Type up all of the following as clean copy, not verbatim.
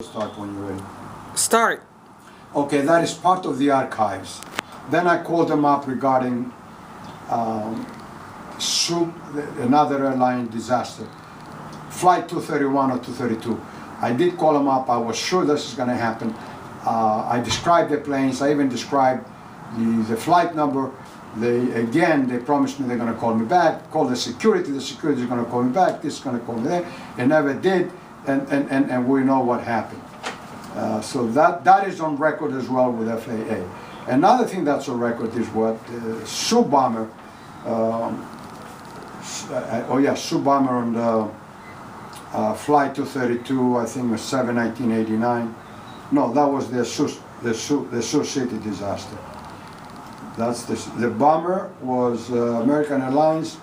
Start when you're ready. Start. Okay, that is part of the archives. Then I called them up regarding another airline disaster, Flight 231 or 232. I did call them up. I was sure this is going to happen. I described the planes. I even described the flight number. They promised me they're going to call me back. Call the security. The security is going to call me back. This is going to call me there. They never did. And we know what happened. So that is on record as well with FAA. Another thing that's on record is what Su bomber. Su bomber on the Flight 232. I think it was 1989. No, that was the Sioux City disaster. That's the bomber was American Airlines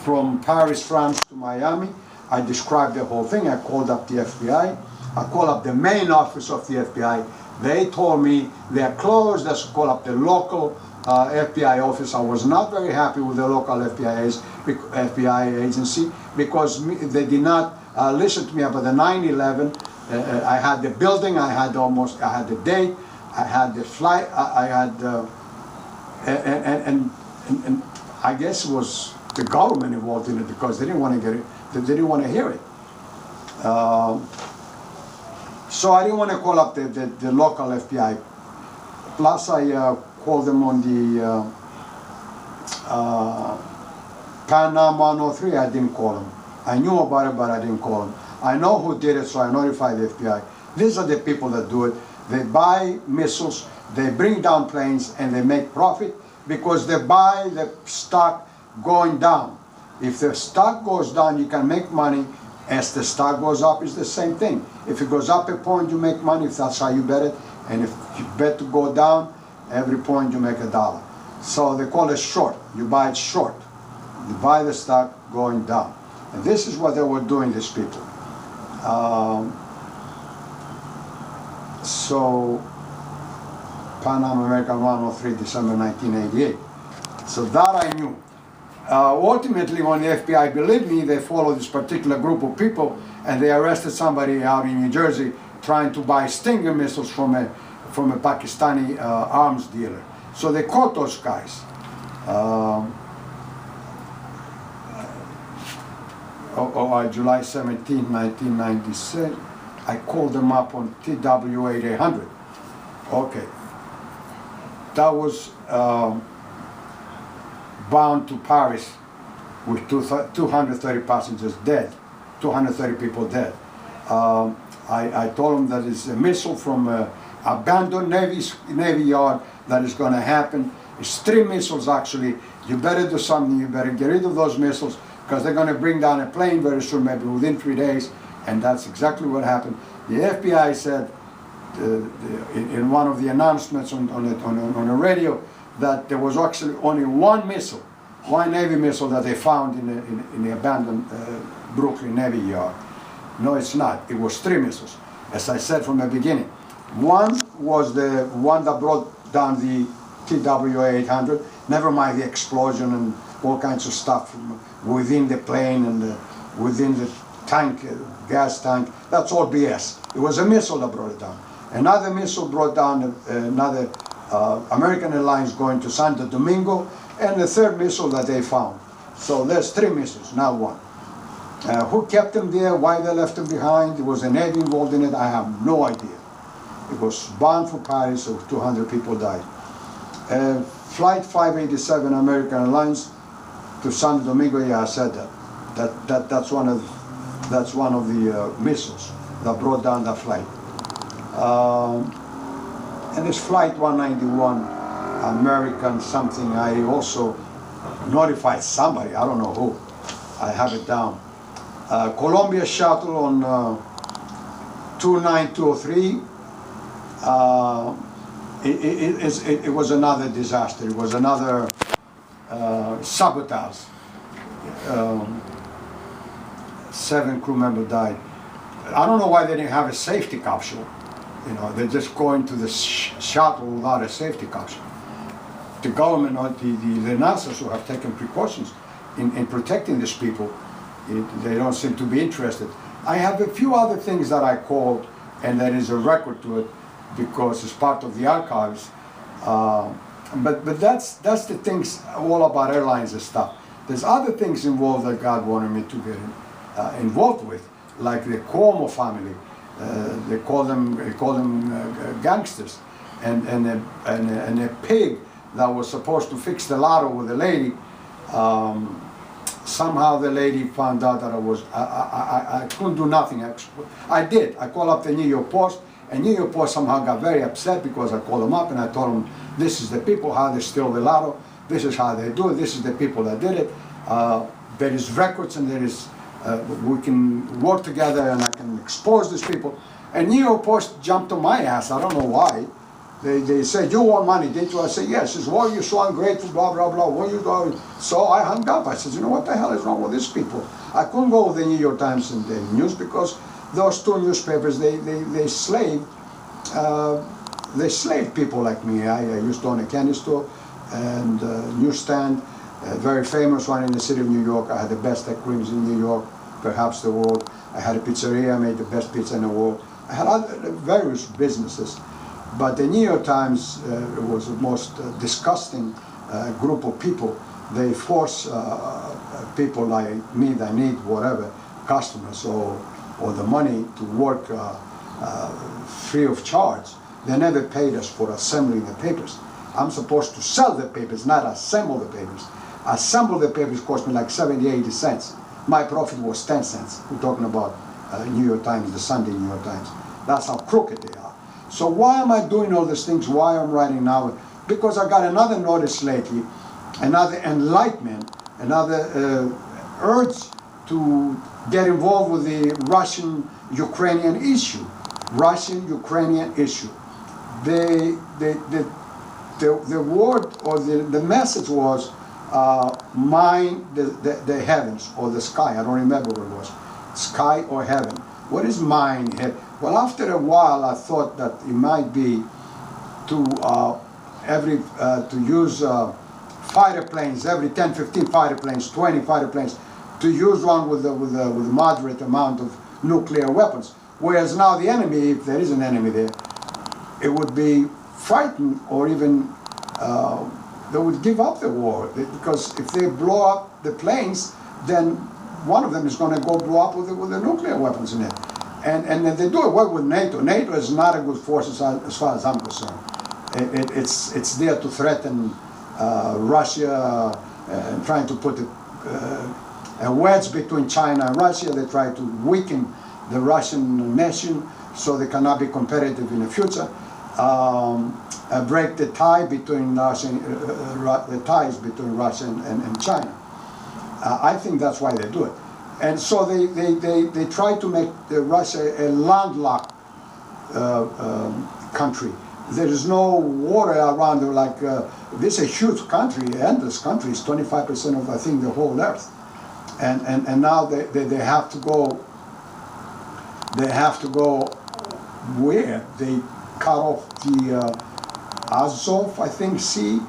from Paris, France to Miami. I described the whole thing. I called up the FBI. I called up the main office of the FBI. They told me they're closed. Let's call up the local FBI office. I was not very happy with the local FBI agency because they did not listen to me about the 9/11. I had the building. I had the date. I had the flight. And I guess it was the government involved in it because they didn't want to get it. They didn't want to hear it. So I didn't want to call up the local FBI. Plus I called them on the Pan Am 103. I didn't call them. I knew about it, but I didn't call them. I know who did it, so I notified the FBI. These are the people that do it. They buy missiles, they bring down planes, and they make profit because they buy the stock going down. If the stock goes down, you can make money. As the stock goes up, it's the same thing. If it goes up a point, you make money, if that's how you bet it. And if you bet to go down, every point you make $1. So they call it short. You buy it short. You buy the stock going down. And this is what they were doing, these people. So, Pan Am American 103, December 1988. So that I knew. Ultimately, when the FBI believed me, they followed this particular group of people and they arrested somebody out in New Jersey trying to buy Stinger missiles from a Pakistani arms dealer. So they caught those guys. July 17, 1996, I called them up on TW-8800. Okay. That was bound to Paris with 230 passengers dead, 230 people dead. I told them that it's a missile from an abandoned Navy yard that is going to happen. It's 3 missiles actually. You better do something. You better get rid of those missiles because they're going to bring down a plane very soon, maybe within 3 days. And that's exactly what happened. The FBI said in one of the announcements on the radio that there was actually only one missile, one Navy missile that they found in the abandoned Brooklyn Navy yard. No, it's not. It was 3 missiles. As I said from the beginning, one was the one that brought down the TW-800. Never mind the explosion and all kinds of stuff within the plane and within the tank, gas tank. That's all BS. It was a missile that brought it down. Another missile brought down another American Airlines going to Santo Domingo, and the 3rd missile that they found. So there's 3 missiles, not one. Who kept them there, why they left them behind, there was a Navy involved in it, I have no idea. It was bound for Paris, so 200 people died. Flight 587 American Airlines to Santo Domingo, yeah, I said that. That's one of the missiles that brought down that flight. And this Flight 191 American something, I also notified somebody, I don't know who, I have it down. Columbia shuttle on 29203, it was another disaster, it was another sabotage. 7 crew members died. I don't know why they didn't have a safety capsule. You know, they just go into the shuttle without a safety capsule. The government or the NASAs who have taken precautions in protecting these people, they don't seem to be interested. I have a few other things that I called, and there is a record to it because it's part of the archives. But that's the things all about airlines and stuff. There's other things involved that God wanted me to get involved with, like the Cuomo family. They call them gangsters, and a pig that was supposed to fix the lotto with a lady. Somehow the lady found out that I couldn't do nothing. I did. I called up the New York Post, and New York Post somehow got very upset because I called them up and I told them, this is the people, how they steal the lotto, this is how they do it, this is the people that did it. There is records, and there is, we can work together and I can expose these people. And New York Post jumped on my ass, I don't know why. They said, you want money, didn't you? I said, yes. He says, well, you're so ungrateful, blah, blah, blah. What are you doing? So I hung up. I said, you know, what the hell is wrong with these people? I couldn't go with the New York Times and the news because those two newspapers, they slaved people like me. I used to own a candy store and a newsstand, a very famous one in the city of New York. I had the best ice creams in New York, perhaps the world. I had a pizzeria, I made the best pizza in the world. I had other various businesses. But the New York Times was the most disgusting group of people. They force people like me that need whatever, customers or the money to work free of charge. They never paid us for assembling the papers. I'm supposed to sell the papers, not assemble the papers. Assemble the papers cost me like 70, 80 cents. My profit was 10 cents. We're talking about New York Times, the Sunday New York Times. That's how crooked they are. So why am I doing all these things? Why I'm writing now? Because I got another notice lately, another enlightenment, another urge to get involved with the Russian-Ukrainian issue. Russian-Ukrainian issue. The word or the message was mine the heavens or the sky. I don't remember what it was. Sky or heaven. What is mine heaven? Well, after a while, I thought that it might be to use fighter planes, every 10, 15 fighter planes, 20 fighter planes, to use one with a moderate amount of nuclear weapons. Whereas now the enemy, if there is an enemy there, it would be frightened, or even they would give up the war, because if they blow up the planes, then one of them is going to go blow up with the nuclear weapons in it. And they do it well with NATO. NATO is not a good force as far as I'm concerned. It's there to threaten Russia, and trying to put a wedge between China and Russia. They try to weaken the Russian nation so they cannot be competitive in the future. Break the tie between the ties between Russia and China. I think that's why they do it. And so they try to make Russia a landlocked country. There is no water around there. Like this is a huge country, endless country. It's 25% of, I think, the whole earth. And now they have to go. They have to go where they cut off the Azov, I think, Sea,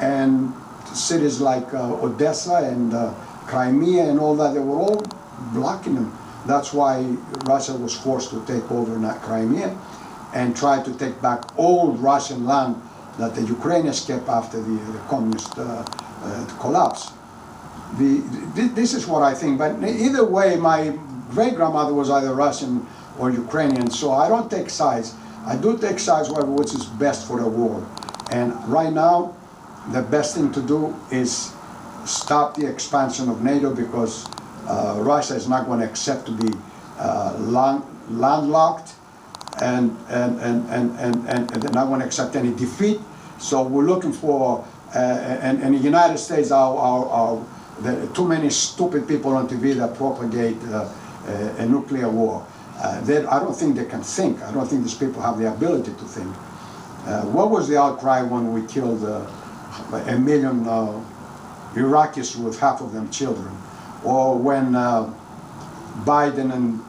and cities like Odessa and Crimea and all that. They were all blocking them. That's why Russia was forced to take over Crimea and try to take back old Russian land that the Ukrainians kept after the communist collapse. This is what I think. But either way, my great-grandmother was either Russian or Ukrainian, so I don't take sides. I do take sides which is best for the world. And right now, the best thing to do is stop the expansion of NATO, because Russia is not going to accept to be landlocked, and they're not going to accept any defeat. So we're looking for, and the United States, there are too many stupid people on TV that propagate a nuclear war. I don't think they can think. I don't think these people have the ability to think. What was the outcry when we killed 1 million Iraqis, with half of them children? Or when Biden and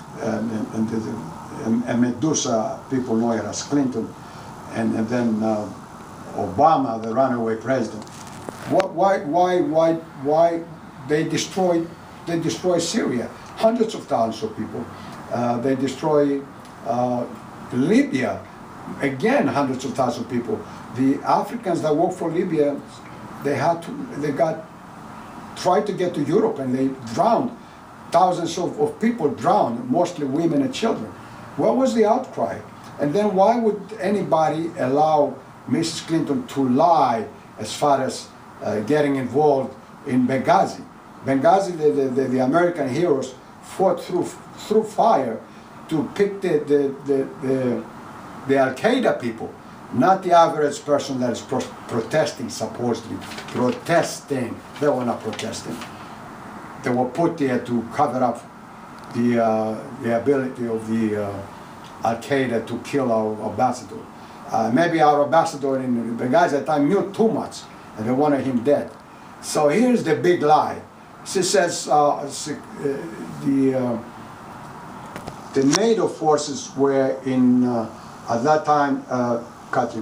Medusa, people know it as Clinton, and then Obama, the runaway president. Why they destroyed Syria? Hundreds of thousands of people. They destroy Libya, again hundreds of thousands of people. The Africans that work for Libya, tried to get to Europe and they drowned. Thousands of people drowned, mostly women and children. What was the outcry? And then why would anybody allow Mrs. Clinton to lie as far as getting involved in Benghazi? Benghazi, the American heroes fought through fire to pick the Al-Qaeda people, not the average person that is protesting, supposedly. Protesting. They were not protesting. They were put there to cover up the ability of the Al-Qaeda to kill our ambassador. Maybe our ambassador in Benghazi at the time knew too much, and they wanted him dead. So here's the big lie. She says the NATO forces were in, at that time, cut.